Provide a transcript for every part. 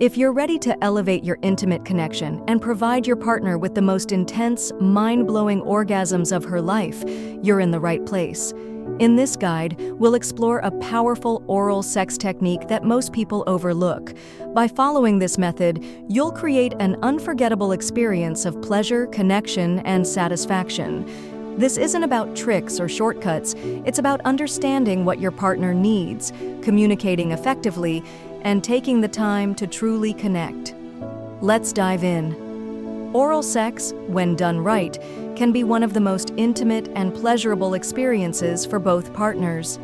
If you're ready to elevate your intimate connection and provide your partner with the most intense, mind-blowing orgasms of her life, you're in the right place. In this guide, we'll explore a powerful oral sex technique that most people overlook. By following this method, you'll create an unforgettable experience of pleasure, connection, and satisfaction. This isn't about tricks or shortcuts, it's about understanding what your partner needs, communicating effectively, and taking the time to truly connect. Let's dive in. Oral sex, when done right, can be one of the most intimate and pleasurable experiences for both partners.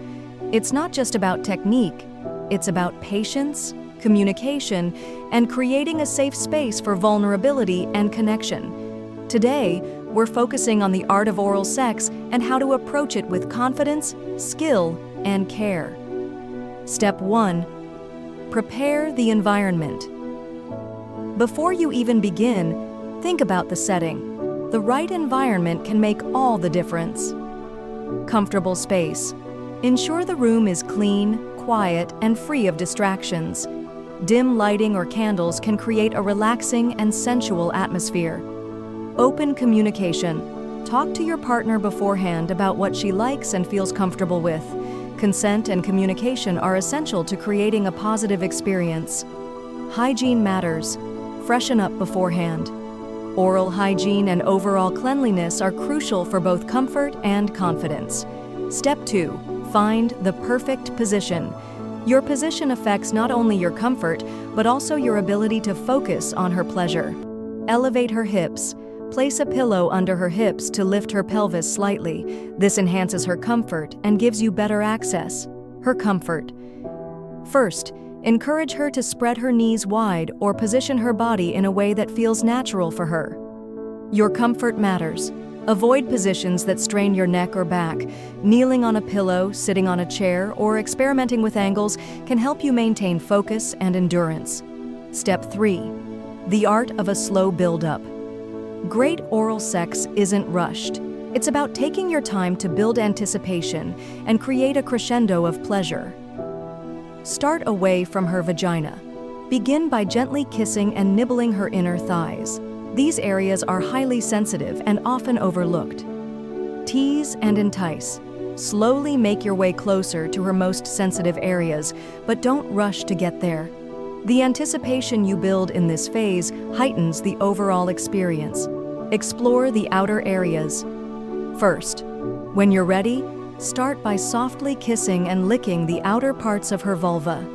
It's not just about technique, it's about patience, communication, and creating a safe space for vulnerability and connection. Today, we're focusing on the art of oral sex and how to approach it with confidence, skill, and care. Step 1. Prepare the environment. Before you even begin, think about the setting. The right environment can make all the difference. Comfortable space. Ensure the room is clean, quiet, and free of distractions. Dim lighting or candles can create a relaxing and sensual atmosphere. Open communication. Talk to your partner beforehand about what she likes and feels comfortable with. Consent and communication are essential to creating a positive experience. Hygiene matters. Freshen up beforehand. Oral hygiene and overall cleanliness are crucial for both comfort and confidence. Step 2. Find the perfect position. Your position affects not only your comfort, but also your ability to focus on her pleasure. Elevate her hips. Place a pillow under her hips to lift her pelvis slightly. This enhances her comfort and gives you better access. Her comfort. First, encourage her to spread her knees wide or position her body in a way that feels natural for her. Your comfort matters. Avoid positions that strain your neck or back. Kneeling on a pillow, sitting on a chair, or experimenting with angles can help you maintain focus and endurance. Step 3. The art of a slow build-up. Great oral sex isn't rushed. It's about taking your time to build anticipation and create a crescendo of pleasure. Start away from her vagina. Begin by gently kissing and nibbling her inner thighs. These areas are highly sensitive and often overlooked. Tease and entice. Slowly make your way closer to her most sensitive areas, but don't rush to get there. The anticipation you build in this phase heightens the overall experience. Explore the outer areas. First, when you're ready, start by softly kissing and licking the outer parts of her vulva.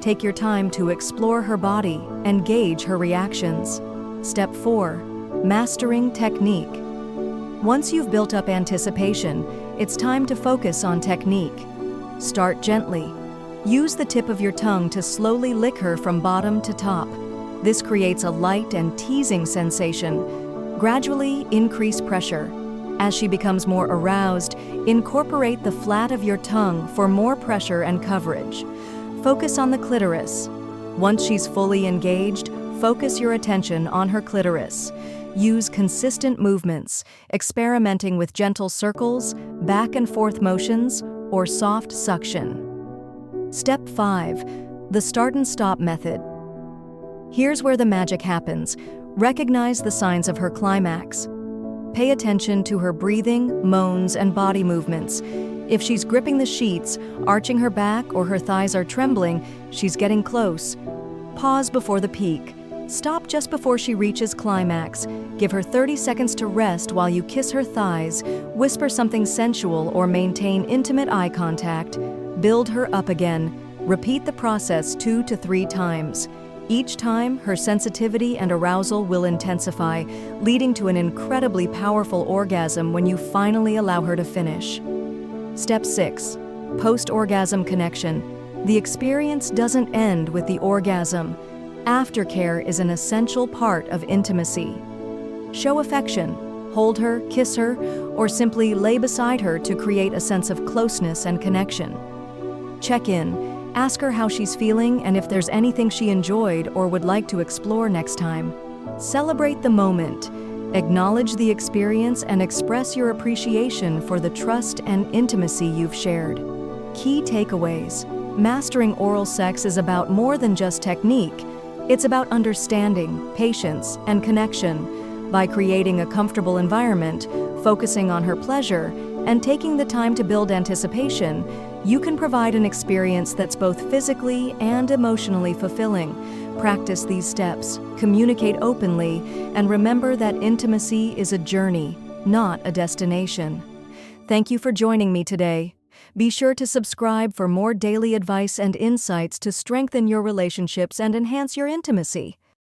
Take your time to explore her body and gauge her reactions. Step 4. Mastering technique. Once you've built up anticipation, it's time to focus on technique. Start gently. Use the tip of your tongue to slowly lick her from bottom to top. This creates a light and teasing sensation. Gradually increase pressure. As she becomes more aroused, incorporate the flat of your tongue for more pressure and coverage. Focus on the clitoris. Once she's fully engaged, focus your attention on her clitoris. Use consistent movements, experimenting with gentle circles, back and forth motions, or soft suction. Step 5. The start and stop method. Here's where the magic happens. Recognize the signs of her climax. Pay attention to her breathing, moans, and body movements. If she's gripping the sheets, arching her back, or her thighs are trembling, she's getting close. Pause before the peak. Stop just before she reaches climax. Give her 30 seconds to rest while you kiss her thighs, whisper something sensual, or maintain intimate eye contact. Build her up again. Repeat the process 2 to 3 times. Each time, her sensitivity and arousal will intensify, leading to an incredibly powerful orgasm when you finally allow her to finish. Step 6. Post-orgasm connection. The experience doesn't end with the orgasm. Aftercare is an essential part of intimacy. Show affection. Hold her, kiss her, or simply lay beside her to create a sense of closeness and connection. Check in. Ask her how she's feeling and if there's anything she enjoyed or would like to explore next time. Celebrate the moment. Acknowledge the experience and express your appreciation for the trust and intimacy you've shared. Key takeaways. Mastering oral sex is about more than just technique. It's about understanding, patience, and connection. By creating a comfortable environment, focusing on her pleasure, and taking the time to build anticipation, you can provide an experience that's both physically and emotionally fulfilling. Practice these steps, communicate openly, and remember that intimacy is a journey, not a destination. Thank you for joining me today. Be sure to subscribe for more daily advice and insights to strengthen your relationships and enhance your intimacy.